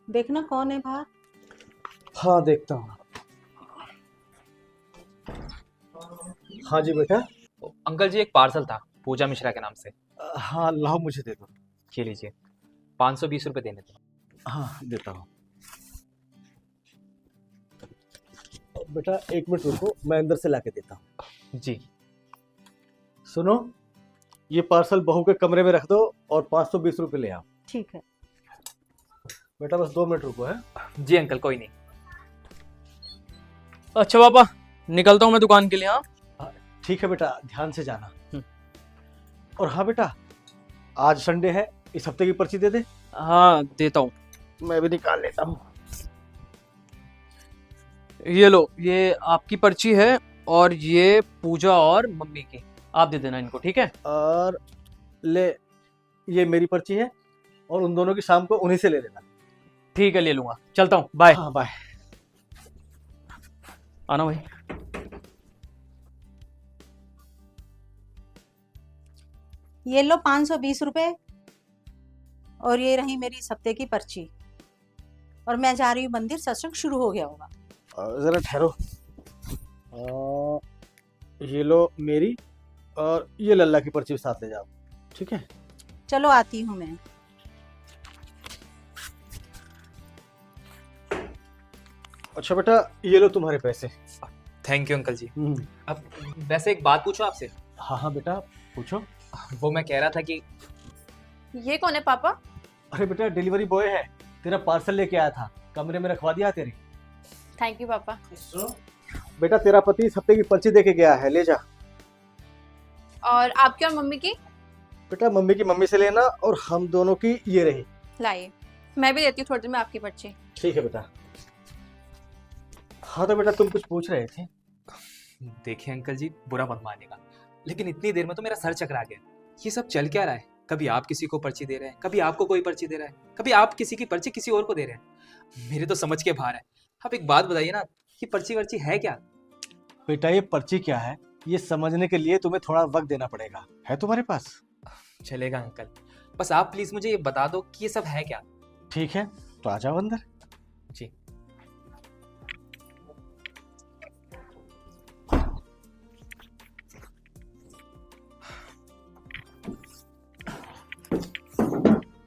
देखना कौन है बाहर। हाँ देखता हूँ। हाँ जी बेटा। अंकल जी, एक पार्सल था पूजा मिश्रा के नाम से। हाँ लाओ, मुझे दे दो। ये लीजिए, 520 रुपये देने थे। हाँ देता हूँ। बेटा 1 मिनट रुको, मैं अंदर से लाके देता हूँ। जी। सुनो, ये पार्सल बहू के कमरे में रख दो और 520 रुपये ले आओ। ठीक है। बेटा बस 2 मिनट रुको है। जी अंकल, कोई नहीं। अच्छा पापा, निकलता हूँ मैं दुकान के लिए। हाँ ठीक है बेटा, ध्यान से जाना। और हाँ बेटा, आज संडे है, इस हफ्ते की पर्ची दे दे। हाँ देता हूँ। मैं भी निकाल लेता हूँ। ये लो, ये आपकी पर्ची है और ये पूजा और मम्मी की। आप दे देना इनको, ठीक है? और ले, ये मेरी पर्ची है और उन दोनों की शाम को उन्हीं से ले लेना। ठीक है, ले लूंगा। चलता हूँ, बाय। हाँ बाय। आना भाई। ये लो 520 रुपए और ये रही मेरी इस हफ्ते की पर्ची। और मैं जा रही हूँ मंदिर, सत्संग शुरू हो गया होगा। जरा ठहरो। ये लो मेरी, और ये लल्ला की पर्ची भी साथ ले जाओ, ठीक है? चलो आती हूँ मैं। अच्छा बेटा, ये लो तुम्हारे पैसे। थैंक यू अंकल जी। अब वैसे एक बात पूछो आपसे। हाँ हाँ बेटा पूछो। वो मैं कह रहा था कि ये कौन है पापा? अरे बेटा डिलीवरी बॉय है, तेरा पार्सल लेके आया था, कमरे में रखवा दिया तेरे। थैंक यू पापा। बेटा तेरा पति इस हफ्ते की पर्ची दे के गया है, ले जा। और आपकी और मम्मी की? बेटा मम्मी की मम्मी से लेना, और हम दोनों की ये रही। लाइए, मैं भी देती हूँ थोड़ी देर में आपकी पर्ची। ठीक है बेटा। हाँ तो बेटा तुम कुछ पूछ रहे थे। देखिए अंकल जी, बुरा मत मानिएगा, लेकिन इतनी देर में तो मेरा सर चकरा गया। ये सब चल क्या रहा है? कभी आप किसी को पर्ची दे रहे हैं, कभी आपको कोई पर्ची दे रहा है, कभी आप किसी की पर्ची किसी और को दे रहे हैं। मेरे तो समझ के बाहर है। आप एक बात बताइए ना, ये पर्ची वर्ची है क्या? बेटा ये पर्ची क्या है, ये समझने के लिए तुम्हें थोड़ा वक्त देना पड़ेगा। है तुम्हारे पास? चलेगा अंकल, बस आप प्लीज मुझे ये बता दो कि ये सब है क्या। ठीक है तो आ जाओ अंदर। जी।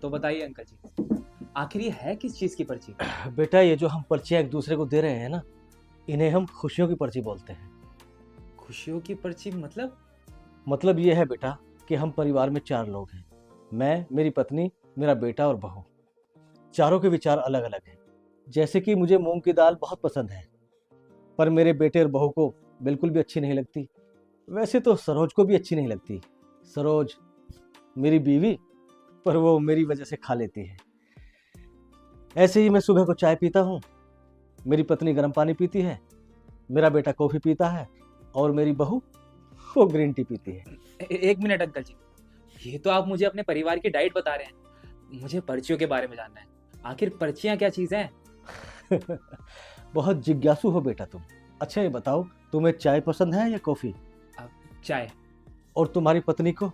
तो बताइए अंकल जी, आखिर ये है किस चीज की पर्ची? बेटा ये जो हम पर्चियाँ एक दूसरे को दे रहे हैं ना, इन्हें हम खुशियों की पर्ची बोलते हैं। खुशियों की पर्ची मतलब? मतलब ये है बेटा कि हम परिवार में 4 लोग हैं, मैं, मेरी पत्नी, मेरा बेटा और बहू। चारों के विचार अलग अलग हैं। जैसे कि मुझे मूंग की दाल बहुत पसंद है, पर मेरे बेटे और बहू को बिल्कुल भी अच्छी नहीं लगती। वैसे तो सरोज को भी अच्छी नहीं लगती। सरोज मेरी बीवी, पर वो मेरी वजह से खा लेती है। ऐसे ही मैं सुबह को चाय पीता हूँ, मेरी पत्नी गर्म पानी पीती है, मेरा बेटा कॉफ़ी पीता है और मेरी बहू वो ग्रीन टी पीती है। एक मिनट अंकल जी, ये तो आप मुझे अपने परिवार की डाइट बता रहे हैं। मुझे पर्चियों के बारे में जानना है। आखिर पर्चियां क्या चीज हैं? बहुत जिज्ञासु हो बेटा तुम। अच्छा ये बताओ, तुम्हें चाय पसंद है या कॉफ़ी? चाय। और तुम्हारी पत्नी को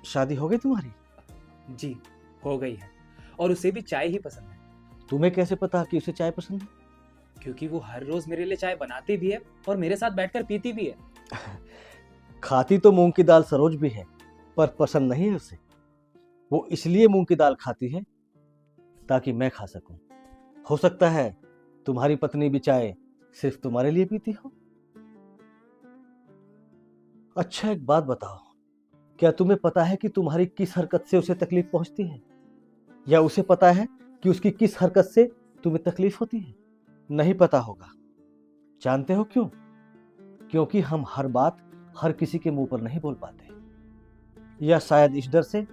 शादी हो गई तुम्हारी? जी हो गई है, और उसे भी चाय ही पसंद है। तुम्हें कैसे पता कि उसे चाय पसंद है? क्योंकि वो हर रोज मेरे लिए चाय बनाती भी है और मेरे साथ बैठकर पीती भी है। खाती तो मूंग की दाल सरोज भी है, पर पसंद नहीं है उसे। वो इसलिए मूंग की दाल खाती है ताकि मैं खा सकूं। हो सकता है तुम्हारी पत्नी भी चाय सिर्फ तुम्हारे लिए पीती हो। अच्छा एक बात बताओ, क्या तुम्हें पता है कि तुम्हारी किस हरकत से उसे तकलीफ पहुंचती है? या उसे पता है कि उसकी किस हरकत से तुम्हें तकलीफ होती है? नहीं पता होगा। जानते हो क्यों? क्योंकि हम हर बात हर किसी के मुंह पर नहीं बोल पाते, या शायद इस डर से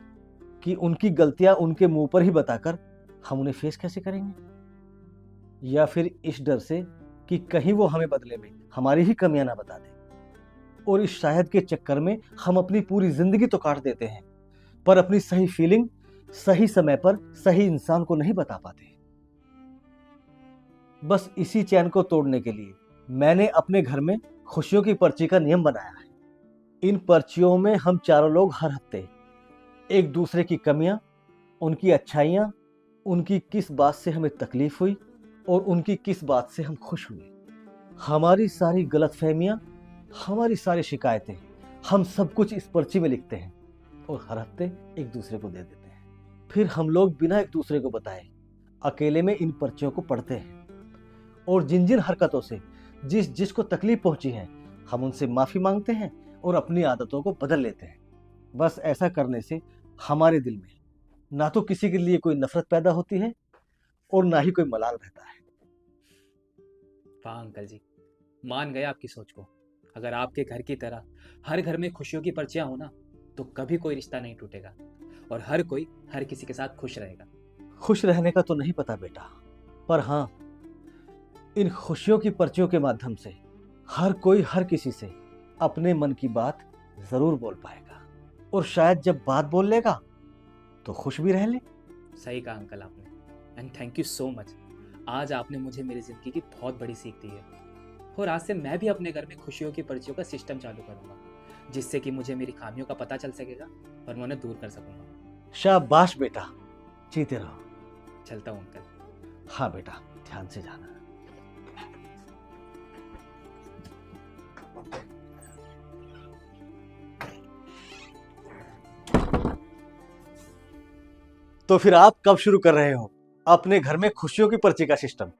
कि उनकी गलतियां उनके मुंह पर ही बताकर हम उन्हें फेस कैसे करेंगे, या फिर इस डर से कि कहीं वो हमें बदले में हमारी ही कमियां ना बता दें। और इस शायद के चक्कर में हम अपनी पूरी जिंदगी तो काट देते हैं, पर अपनी सही फीलिंग सही समय पर सही इंसान को नहीं बता पाते। बस इसी चैन को तोड़ने के लिए मैंने अपने घर में खुशियों की पर्ची का नियम बनाया है। इन पर्चियों में हम चारों लोग हर हफ्ते एक दूसरे की कमियां, उनकी अच्छाइयां उनकी किस बात से हमें तकलीफ हुई और उनकी किस बात से हम खुश हुए। हमारी सारी गलतफहमियां, हमारी सारी शिकायतें, हम सब कुछ इस पर्ची में लिखते हैं और हर हफ्ते एक दूसरे को दे देते हैं। फिर हम लोग बिना एक दूसरे को बताए अकेले में इन पर्चियों को पढ़ते हैं और जिन जिन हरकतों से जिस जिसको तकलीफ पहुंची है हम उनसे माफ़ी मांगते हैं और अपनी आदतों को बदल लेते हैं। बस ऐसा करने से हमारे दिल में ना तो किसी के लिए कोई नफरत पैदा होती है और ना ही कोई मलाल रहता है। वाह अंकल जी, मान गए आपकी सोच को। अगर आपके घर की तरह हर घर में खुशियों की पर्चियां हो ना, तो कभी कोई रिश्ता नहीं टूटेगा और हर कोई हर किसी के साथ खुश रहेगा। खुश रहने का तो नहीं पता बेटा, पर हाँ, इन खुशियों की पर्चियों के माध्यम से हर कोई हर किसी से अपने मन की बात जरूर बोल पाएगा और शायद जब बात बोल लेगा तो खुश भी रह ले। सही कहा अंकल आपने, and thank you so much. आज आपने मुझे मेरी ज़िंदगी की बहुत बड़ी सीख दी है और आज से मैं भी अपने घर में खुशियों की पर्चियों का सिस्टम चालू करूँगा, जिससे कि मुझे मेरी खामियों का पता चल सकेगा और मैं उन्हें दूर कर सकूँगा। शाबाश बेटा, जीते रहो। चलता हूँ अंकल। हाँ बेटा, ध्यान से जाना। तो फिर आप कब शुरू कर रहे हो अपने घर में खुशियों की पर्ची का सिस्टम?